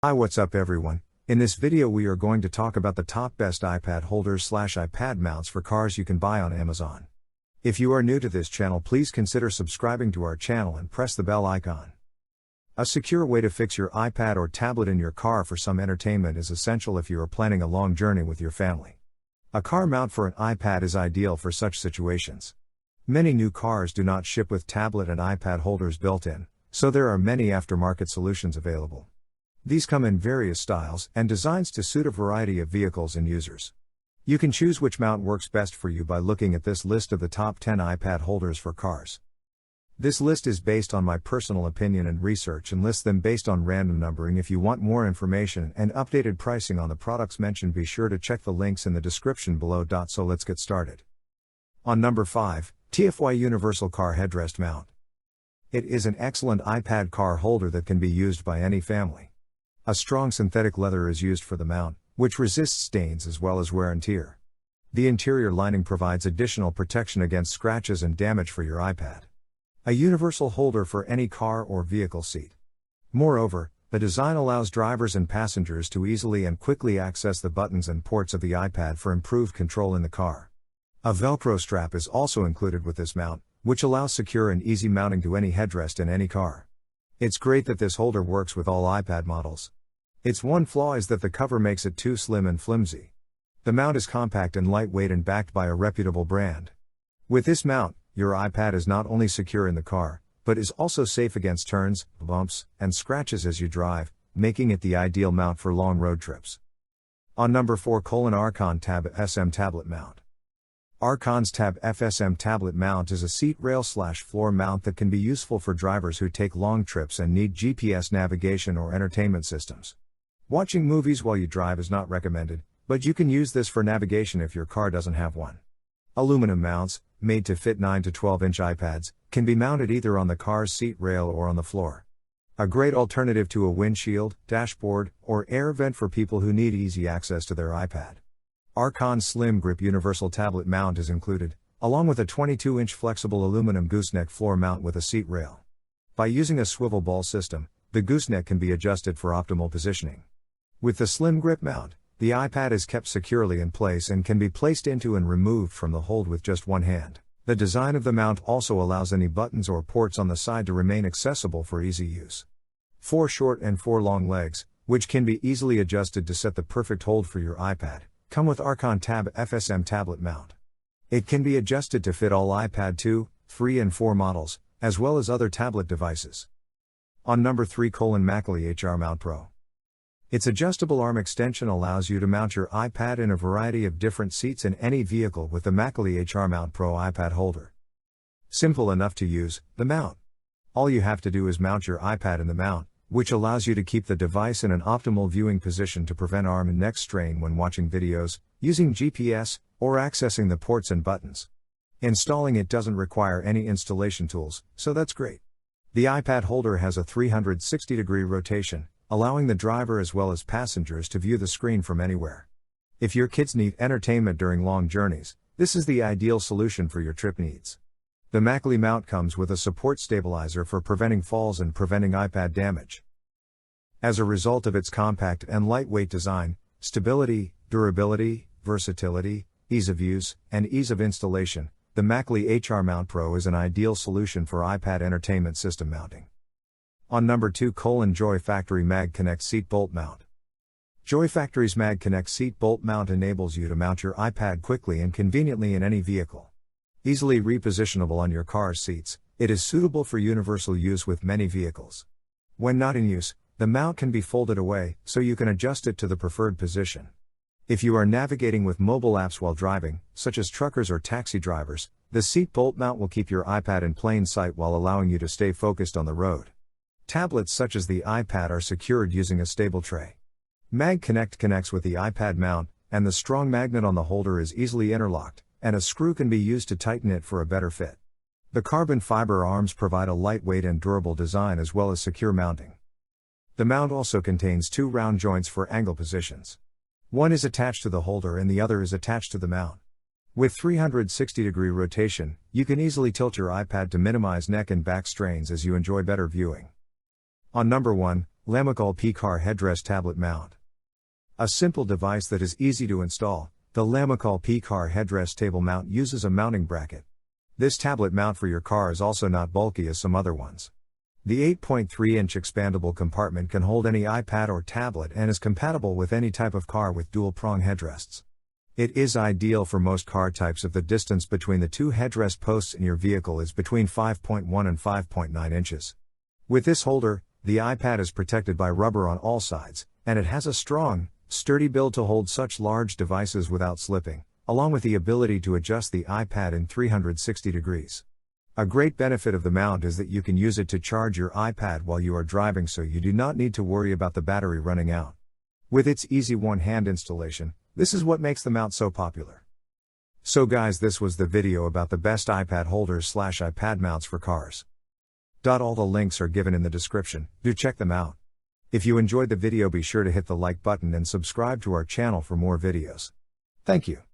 Hi, what's up everyone? In this video we are going to talk about the top best iPad holders / iPad mounts for cars you can buy on Amazon. If you are new to this channel, please consider subscribing to our channel and press the bell icon. A secure way to fix your iPad or tablet in your car for some entertainment is essential if you are planning a long journey with your family. A car mount for an iPad is ideal for such situations. Many new cars do not ship with tablet and iPad holders built in, so there are many aftermarket solutions available. These come in various styles and designs to suit a variety of vehicles and users. You can choose which mount works best for you by looking at this list of the top 10 iPad holders for cars. This list is based on my personal opinion and research and lists them based on random numbering. If you want more information and updated pricing on the products mentioned, be sure to check the links in the description below. So let's get started. On number 5, TFY Universal Car Headrest Mount. It is an excellent iPad car holder that can be used by any family. A strong synthetic leather is used for the mount, which resists stains as well as wear and tear. The interior lining provides additional protection against scratches and damage for your iPad. A universal holder for any car or vehicle seat. Moreover, the design allows drivers and passengers to easily and quickly access the buttons and ports of the iPad for improved control in the car. A Velcro strap is also included with this mount, which allows secure and easy mounting to any headrest in any car. It's great that this holder works with all iPad models. Its one flaw is that the cover makes it too slim and flimsy. The mount is compact and lightweight and backed by a reputable brand. With this mount, your iPad is not only secure in the car, but is also safe against turns, bumps, and scratches as you drive, making it the ideal mount for long road trips. On number 4, ARKON Tab FSM Tablet Mount. ARKON's Tab FSM Tablet Mount is a seat rail / floor mount that can be useful for drivers who take long trips and need GPS navigation or entertainment systems. Watching movies while you drive is not recommended, but you can use this for navigation if your car doesn't have one. Aluminum mounts, made to fit 9 to 12-inch iPads, can be mounted either on the car's seat rail or on the floor. A great alternative to a windshield, dashboard, or air vent for people who need easy access to their iPad. ARKON's Slim Grip Universal Tablet Mount is included, along with a 22-inch flexible aluminum gooseneck floor mount with a seat rail. By using a swivel ball system, the gooseneck can be adjusted for optimal positioning. With the Slim Grip mount, the iPad is kept securely in place and can be placed into and removed from the hold with just one hand. The design of the mount also allows any buttons or ports on the side to remain accessible for easy use. 4 short and 4 long legs, which can be easily adjusted to set the perfect hold for your iPad, come with ARKON Tab FSM Tablet Mount. It can be adjusted to fit all iPad 2, 3 and 4 models, as well as other tablet devices. On number 3, MagConnect HR Mount Pro. Its adjustable arm extension allows you to mount your iPad in a variety of different seats in any vehicle with the MagConnect HR Mount Pro iPad holder. Simple enough to use, the mount. All you have to do is mount your iPad in the mount, which allows you to keep the device in an optimal viewing position to prevent arm and neck strain when watching videos, using GPS, or accessing the ports and buttons. Installing it doesn't require any installation tools, so that's great. The iPad holder has a 360-degree rotation, allowing the driver as well as passengers to view the screen from anywhere. If your kids need entertainment during long journeys, this is the ideal solution for your trip needs. The MagConnect mount comes with a support stabilizer for preventing falls and preventing iPad damage. As a result of its compact and lightweight design, stability, durability, versatility, ease of use, and ease of installation, the MagConnect HR Mount Pro is an ideal solution for iPad entertainment system mounting. On number 2, Joy Factory MagConnect Seat Bolt Mount. Joy Factory's MagConnect Seat Bolt Mount enables you to mount your iPad quickly and conveniently in any vehicle. Easily repositionable on your car's seats, it is suitable for universal use with many vehicles. When not in use, the mount can be folded away, so you can adjust it to the preferred position. If you are navigating with mobile apps while driving, such as truckers or taxi drivers, the seat bolt mount will keep your iPad in plain sight while allowing you to stay focused on the road. Tablets such as the iPad are secured using a stable tray. MagConnect connects with the iPad mount, and the strong magnet on the holder is easily interlocked, and a screw can be used to tighten it for a better fit. The carbon fiber arms provide a lightweight and durable design as well as secure mounting. The mount also contains 2 round joints for angle positions. One is attached to the holder and the other is attached to the mount. With 360-degree rotation, you can easily tilt your iPad to minimize neck and back strains as you enjoy better viewing. On number 1, Lamicall P-Car Headrest Tablet Mount. A simple device that is easy to install, the Lamicall P-Car Headrest Table Mount uses a mounting bracket. This tablet mount for your car is also not bulky as some other ones. The 8.3-inch expandable compartment can hold any iPad or tablet and is compatible with any type of car with dual-prong headrests. It is ideal for most car types if the distance between the two headrest posts in your vehicle is between 5.1 and 5.9 inches. With this holder, the iPad is protected by rubber on all sides, and it has a strong, sturdy build to hold such large devices without slipping, along with the ability to adjust the iPad in 360 degrees. A great benefit of the mount is that you can use it to charge your iPad while you are driving, so you do not need to worry about the battery running out. With its easy one-hand installation, this is what makes the mount so popular. So guys, this was the video about the best iPad holders / iPad mounts for cars. All the links are given in the description, do check them out. If you enjoyed the video, be sure to hit the like button and subscribe to our channel for more videos. Thank you.